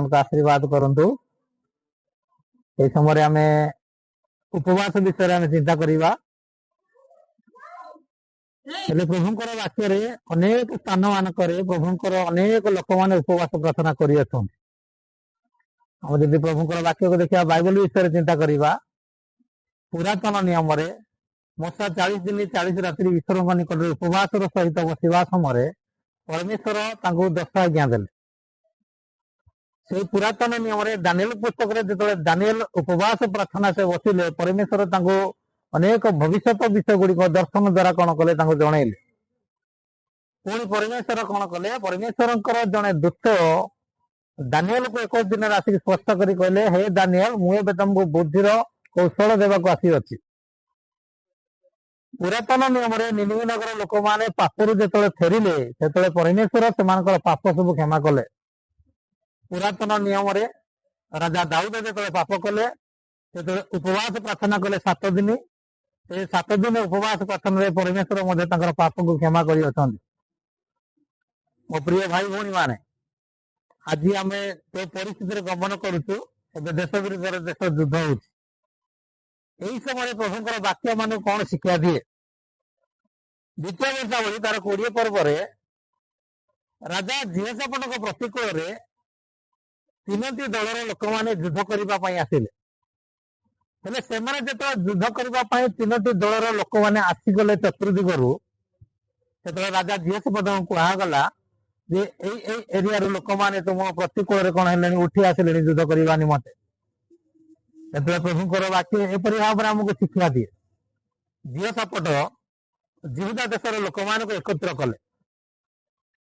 ମାନଙ୍କୁ आशीर्वाद करंतु। ए समय आमे उपवास विषय आमे चिंता करिबा। हेले प्रभुंकर वाक्य रे अनेक स्थान मानकर प्रभुंकर अनेक लोक माने उपवास प्रार्थना करि अछन। हम जदि प्रभुंकर वाक्य को देखिया बाइबल विषय चिंता करिबा पुरातन नियम रे मूसा 40 दिन 40 रात्रि ईश्वर निकट उपवास सहित बसिवा समय परमेश्वर तांको 10 आज्ञा देले। से पुरातन नियम रे दानिएल पुस्तक रे जतले दानिएल उपवास प्रार्थना से बसिले परमेश्वर तांको अनेक भविष्यत विषय गुड़ी दर्शन द्वारा कौन कले तांको जणैले। पुणी परमेश्वर कौन कले परमेश्वर जड़े दूत दानिएल को 21 दिन आसिक स्पष्ट करी कहले हे दानिएल मु एबे तुमको बुद्धिर कौशल देवाक आसी अछि। पुरातन नियम रे निनिवे नगर लोक माने पापरु जेतले फेरिले सेतले परमेश्वर सेमानकर पाप सब क्षमा कले। पुरातन नियम रे राजा दाऊद जेतले पाप कले सेतले उपवास प्रार्थना कले 7 दिन। से 7 दिन उपवास प्रार्थना रे परमेश्वर मध्ये तांकर पाप को क्षमा करि अछन। मो प्रिय भाई भौणी माने आज आमे तो परिस्थिति रे गमन करूछु। एबे देश विरुद्ध देश युद्ध होछि। एही समय प्रभुंकर वाक्य माने कोन शिक्षा दिए। द्वितीय वर्षावली तार 20 पर्व रे राजा जियसपटक प्रतिकूल रे 3टी दलर लोक माने युद्ध करिबा पई आसिले। हेले सेमाने जेतला युद्ध करिबा पई 3टी दलर लोक माने आसी गले चतुर्दिगरु सेतला राजा जियसपटक कुहा गला जे एई एरिया रो लोक माने तुम प्रतिकूल रे कोन हेलेनी उठी आसिले युद्ध करिबा निमते। सेतला प्रभुंकर वाक्य एपरि भाबरे हमको शिक्षा दिए। जियसपट जिहुदा देशर लोक मान को एकत्र कले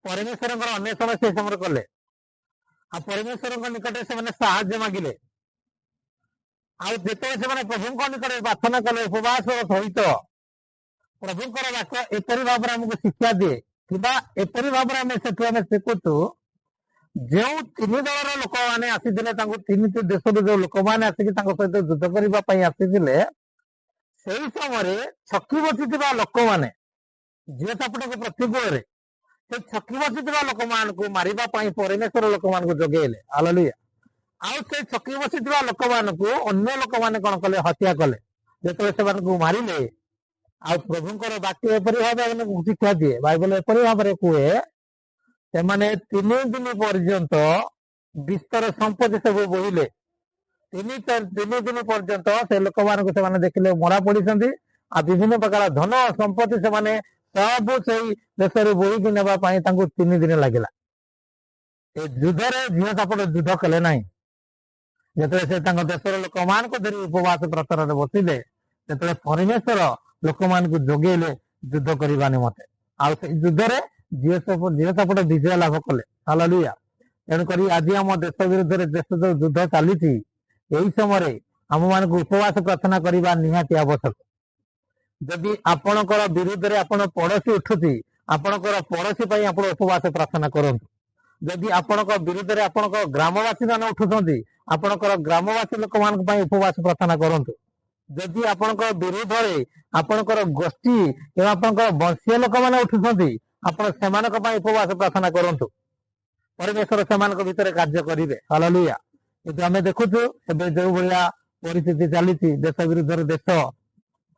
परमेश्वर अन्वेषण से समय कले आ परमेश्वर निकट से साहाय्य मागिले। आते से प्रभु निकट प्रार्थना कले उपवास सहित प्रभुंकर वाक्य एपरी भाव में आमको शिक्षा दिए कि एपरी भाव में आम शिखुचु जो 3 दलर लोक मैंने आसी 3 देश जो लोक मैंने आसिक सहित युद्ध करने आसी से समय छकी बसी लोक मैंने जियसपटक प्रतिकूल से छकी बसी लोक मान को मारिबा परमेश्वर लोक मान को जगेले। हालेलुया। आउ से छकी बसी लोक मान को अन्य लोक मैंने कौन कले हत्या कले जो से मारिले। आ प्रभुंकर वाक्य एपरी भाव शिक्षा दिए। बाइबल एपरी भाव में कहे से 3 दिन पर्यंत विस्तर संपत्ति सब बोहिले। 3 दिन पर्यंत से लोक मान को देखिले मरा पड़ी आ विभिन्न प्रकार धन संपत्ति से सब से देश बोईकी नापी 3 दिन लगिला। युद्ध झीसपट युद्ध कले ना जो से देशर लोक मान को धरी उपवास प्रार्थना बसिले जो परमेश्वर लोक मान को जगेले युद्ध करने निमते। आ युद्ध झीसपट विजय लाभ कले। हालेलुया। तेणुक आज आम देश विरुद्ध देश जो युद्ध चली यही समय आम मान को उपवास प्रार्थना करने निहाती आवश्यक। जदि आपणकर विरुद्ध रे आपण पड़ोशी उठुची आपणकर पड़ोशी आप उपवास प्रार्थना करंतु। जदि आपणकर विरुद्ध रे आपणकर ग्रामवासी मान उठुचंती आपणकर ग्रामवासी लोक मान उपवास प्रार्थना करंतु। जदि आपणकर विरुद्ध रे आपणकर गोष्ठी एवं आपणकर वंशीय लोक मान उठुचंती आपण सेमानक उपवास प्रार्थना करंतु। परमेश्वर सेमानक भितर कार्य करिवे। हालेलुया। किंतु आमे देखुछु एबे जो भलिया परिस्थिति चली देश विरुद्ध देश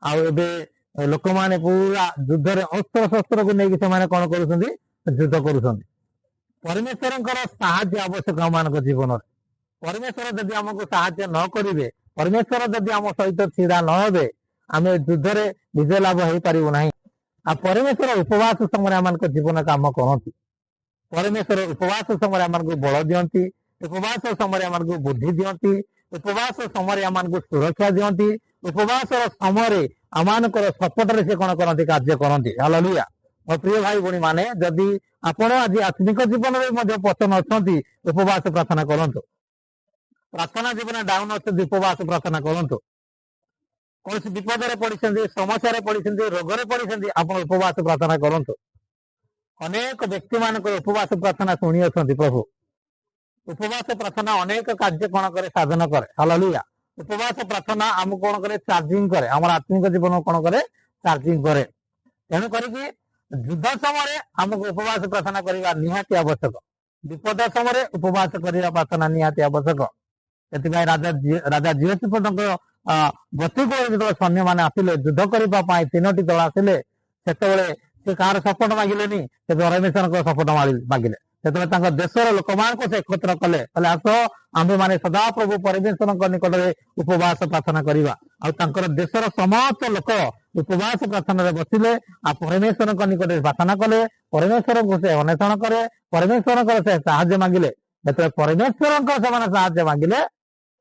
आबे लोक माने पूरा युद्ध रे अस्त्र शस्त्र को लेकिन से कौन करुछंती युद्ध करुछंती। परमेश्वर साहाय्य आवश्यक मान जीवन में। परमेश्वर जदि आमको साहाय्य न करिवे परमेश्वर जदि आम सहित छिड़ा न हे आम युद्ध रे विजय लाभ हो पारिबो नाही। आ परमेश्वर उपवास समय आम जीवन काम करती। परमेश्वर उपवास समय आम बल दियंती। उपवास समय आम बुद्धि दियंती। उपवास समय आम सुरक्षा दियंती। उपवास समय आमानकर सपोर्ट रे से कौन करती कार्य करती। हालेलुया। मो प्रिय भाई भौणी माने जदि आपण आज आत्मिक जीवन में पसंद अच्छा उपवास प्रार्थना करंतु। प्रार्थना जीवन डाउन अच्छे उपवास प्रार्थना करंतु। कौन विपद में पड़ी समस्या पड़ी रोग में पड़ी आप उपवास प्रार्थना करंतु। अनेक व्यक्ति मान उपवास प्रार्थना शुणी अच्छा प्रभु। उपवास प्रार्थना अनेक कार्य कौन करे साधन करे। हालेलुया। उपवास प्रार्थना आम कौन करे चार्जिंग करे आम आत्मिक जीवन कौन करे चार्जिंग करे। तेणु करी युद्ध समय आमको उपवास प्रार्थना करने निहाती आवश्यक। ବିପଦ ସମୟରେ ଉପବାସ କରିବା ପ୍ରାର୍ଥନା ନିହାତି ଆବଶ୍ୟକ। ସେଥିପାଇଁ ରାଜା ଜିହୋଶାଫାଟଙ୍କ ଗତିକୋଣରେ ଯେତେବେଳେ ସୈନ୍ୟମାନେ ଆସିଲେ ଯୁଦ୍ଧ କରିବା ପାଇଁ 3ଟି ଦଳ ଆସିଲେ, ସେତେବେଳେ ସେ କାହାର ସପୋର୍ଟ ମାଗିଲେନି, ସେ ପରମେଶ୍ୱରଙ୍କ ସପୋର୍ଟ ମାଗିଲେ। ସେତେବେଳେ ତାଙ୍କ ଦେଶର ଲୋକମାନଙ୍କୁ ସେ ଏକତ୍ର କଲେ, ଆସ ଆମ୍ଭେମାନେ ସଦାପ୍ରଭୁ ପରମେଶ୍ୱରଙ୍କ ନିକଟରେ ଉପବାସ ପ୍ରାର୍ଥନା କରିବା। ଆଉ ତାଙ୍କର ଦେଶର ସମସ୍ତ ଲୋକ ଉପବାସ ପ୍ରାର୍ଥନାରେ ବସିଲେ, ଆଉ ପରମେଶ୍ୱରଙ୍କ ନିକଟରେ ପ୍ରାର୍ଥନା କଲେ। ପରମେଶ୍ୱରଙ୍କୁ ସେ ଅନ୍ୱେଷଣ କରେ, ପରମେଶ୍ୱରଙ୍କର ସେ ସାହାଯ୍ୟ ମାଗିଲେ। ଯେତେବେଳେ ପରମେଶ୍ୱରଙ୍କ ସେମାନେ ସାହାଯ୍ୟ ମାଗିଲେ,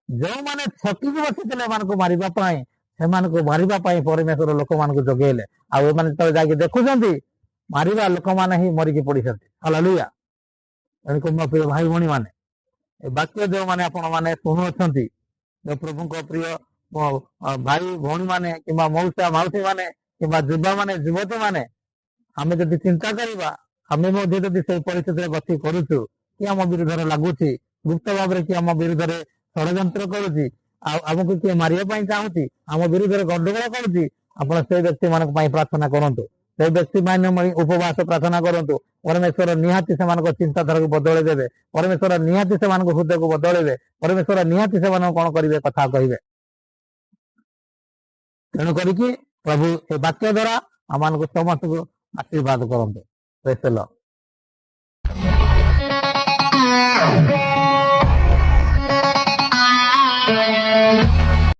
ଯେଉଁମାନେ ଛକିକି ବସିଥିଲେ ଏମାନଙ୍କୁ ମାରିବା ପାଇଁ, ସେମାନଙ୍କୁ ମାରିବା ପାଇଁ ପରମେଶ୍ୱର ଲୋକମାନଙ୍କୁ ଯୋଗେଇଲେ। ଆଉ ଏମାନେ ଯେତେବେଳେ ଯାଇକି ଦେଖୁଛନ୍ତି, ମାରିବା ଲୋକମାନେ ହିଁ ମରିକି ପଡିଛନ୍ତି। ହାଲେଲୁୟା। ତେଣୁକରି ମୋ ପ୍ରିୟ ଭାଇ ଭଉଣୀ ମାନେ, ଏ ବାକ୍ୟ ଯେଉଁମାନେ ଆପଣ ମାନେ ଶୁଣୁଅଛନ୍ତି, ପ୍ରଭୁଙ୍କ ପ୍ରିୟ ଭାଇ ଭଉଣୀ ମାନେ କିମ୍ବା ମଉସା ମାଉସୀ ମାନେ କିମ୍ବା ଯୁବା ମାନେ ଯୁବତୀ ମାନେ, ଆମେ ଯଦି ଚିନ୍ତା କରିବା, ଆମେ ମଧ୍ୟ ଯଦି ସେଇ ପରିସ୍ଥିତିରେ ଗତି କରୁଛୁ, କି ଆମ ବିରୁଦ୍ଧରେ ଲାଗୁଛି, ଗୁପ୍ତ ଭାବରେ କି ଆମ ବିରୁଦ୍ଧରେ ଷଡ଼ଯନ୍ତ୍ର କରୁଛି, ଆଉ ଆମକୁ କିଏ ମାରିବା ପାଇଁ ଚାହୁଁଛି, ଆମ ବିରୁଦ୍ଧରେ ଗଣ୍ଡଗୋଳ କରୁଛି, ଆପଣ ସେଇ ବ୍ୟକ୍ତି ମାନଙ୍କ ପାଇଁ ପ୍ରାର୍ଥନା କରନ୍ତୁ। ସେଇ ବ୍ୟକ୍ତି ମାନେ ଉପବାସ ପ୍ରାର୍ଥନା କରନ୍ତୁ। ପରମେଶ୍ୱର ନିହାତି ସେମାନଙ୍କ ଚିନ୍ତାଧାରାକୁ ବଦଳେଇ ଦେବେ। ପରମେଶ୍ୱର ନିହାତି ସେମାନଙ୍କ ହୃଦୟକୁ ବଦଳେଇବେ। ପରମେଶ୍ୱର ନିହାତି ସେମାନଙ୍କୁ କଣ କରିବେ, କଥା କହିବେ। ତେଣୁ କରିକି ପ୍ରଭୁ ଏ ବାକ୍ୟ ଦ୍ୱାରା ଆମମାନଙ୍କୁ ସମସ୍ତଙ୍କୁ ଆଶୀର୍ବାଦ କରନ୍ତୁ। ପ୍ରେଜ୍ ଦ ଲର୍ଡ।